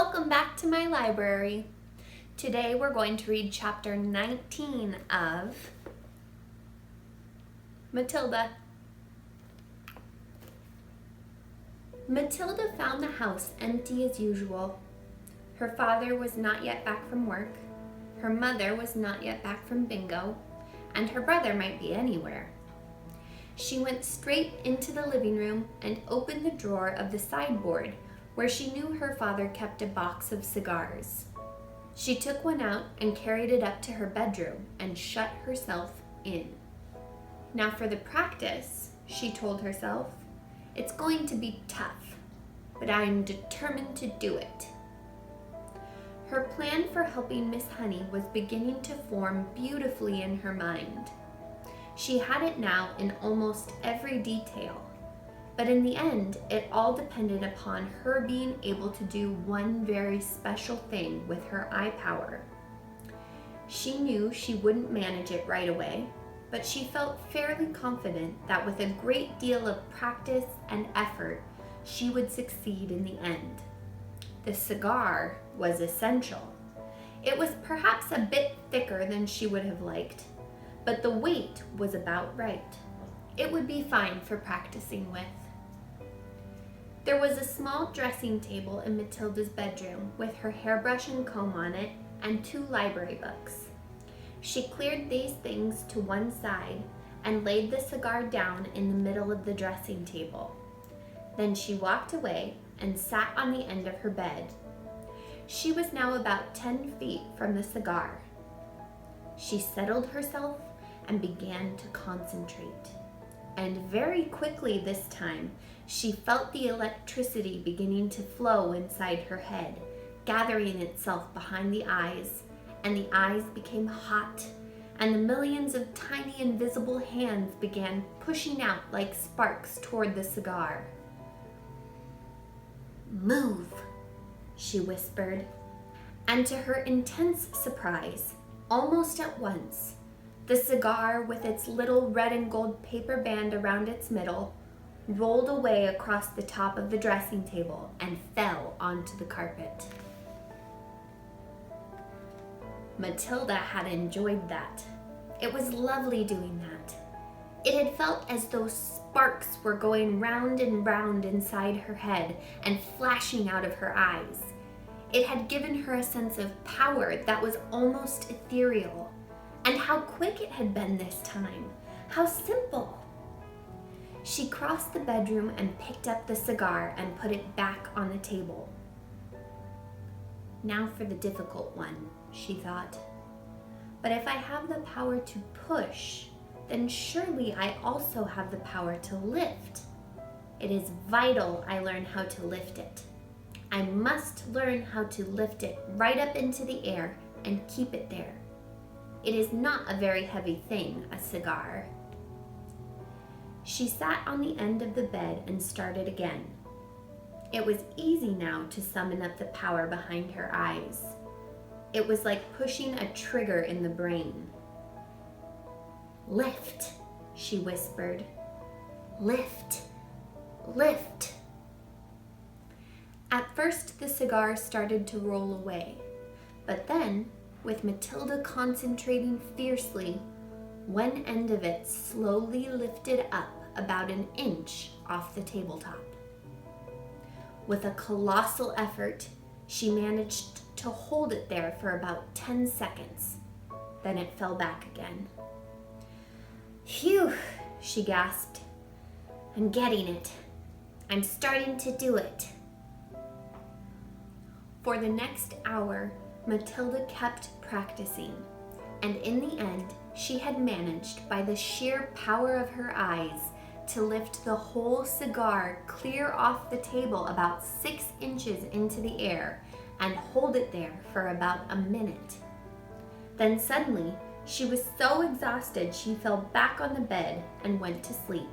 Welcome back to my library. Today we're going to read chapter 19 of Matilda. Matilda found the house empty as usual. Her father was not yet back from work, her mother was not yet back from bingo, and her brother might be anywhere. She went straight into the living room and opened the drawer of the sideboard where she knew her father kept a box of cigars. She took one out and carried it up to her bedroom and shut herself in. Now for the practice, she told herself, it's going to be tough, but I am determined to do it. Her plan for helping Miss Honey was beginning to form beautifully in her mind. She had it now in almost every detail, but in the end, it all depended upon her being able to do one very special thing with her eye power. She knew she wouldn't manage it right away, but she felt fairly confident that with a great deal of practice and effort, she would succeed in the end. The cigar was essential. It was perhaps a bit thicker than she would have liked, but the weight was about right. It would be fine for practicing with. There was a small dressing table in Matilda's bedroom with her hairbrush and comb on it and 2 library books. She cleared these things to one side and laid the cigar down in the middle of the dressing table. Then she walked away and sat on the end of her bed. She was now about 10 feet from the cigar. She settled herself and began to concentrate. And very quickly this time, she felt the electricity beginning to flow inside her head, gathering itself behind the eyes, and the eyes became hot, and the millions of tiny invisible hands began pushing out like sparks toward the cigar. "Move," she whispered, and to her intense surprise, almost at once, the cigar with its little red and gold paper band around its middle rolled away across the top of the dressing table and fell onto the carpet. Matilda had enjoyed that. It was lovely doing that. It had felt as though sparks were going round and round inside her head and flashing out of her eyes. It had given her a sense of power that was almost ethereal. And how quick it had been this time. How simple. She crossed the bedroom and picked up the cigar and put it back on the table. Now for the difficult one, she thought. But if I have the power to push, then surely I also have the power to lift. It is vital I learn how to lift it. I must learn how to lift it right up into the air and keep it there. It is not a very heavy thing, a cigar. She sat on the end of the bed and started again. It was easy now to summon up the power behind her eyes. It was like pushing a trigger in the brain. "Lift," she whispered. "Lift, lift." At first the cigar started to roll away, but then, with Matilda concentrating fiercely, one end of it slowly lifted up about an inch off the tabletop. With a colossal effort, she managed to hold it there for about 10 seconds. Then it fell back again. "Phew," she gasped. "I'm getting it. I'm starting to do it." For the next hour, Matilda kept practicing, and in the end, she had managed, by the sheer power of her eyes, to lift the whole cigar clear off the table about 6 inches into the air and hold it there for about a minute. Then suddenly, she was so exhausted she fell back on the bed and went to sleep.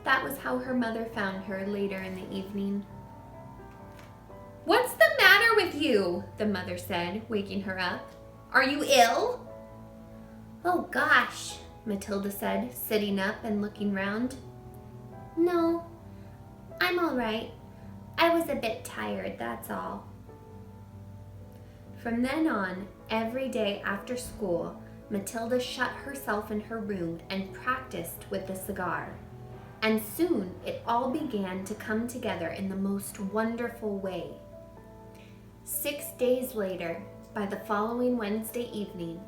That was how her mother found her later in the evening. "What's the matter with you?" the mother said, waking her up. "Are you ill?" "Oh gosh," Matilda said, sitting up and looking round. "No, I'm all right. I was a bit tired, that's all." From then on, every day after school, Matilda shut herself in her room and practiced with the cigar. And soon it all began to come together in the most wonderful way. 6 days later, by the following Wednesday evening,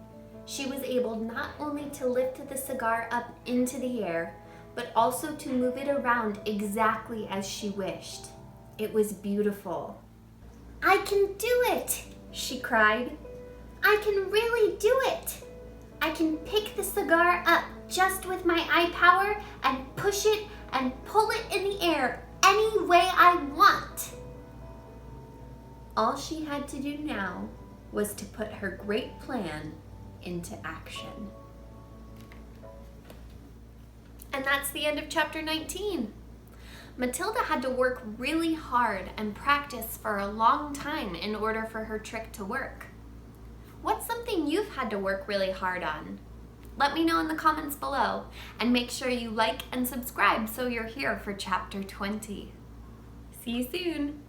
she was able not only to lift the cigar up into the air, but also to move it around exactly as she wished. It was beautiful. "I can do it!" she cried. "I can really do it! I can pick the cigar up just with my eye power and push it and pull it in the air any way I want." All she had to do now was to put her great plan into action. And that's the end of chapter 19. Matilda had to work really hard and practice for a long time in order for her trick to work. What's something you've had to work really hard on? Let me know in the comments below, and make sure you like and subscribe so you're here for chapter 20. See you soon!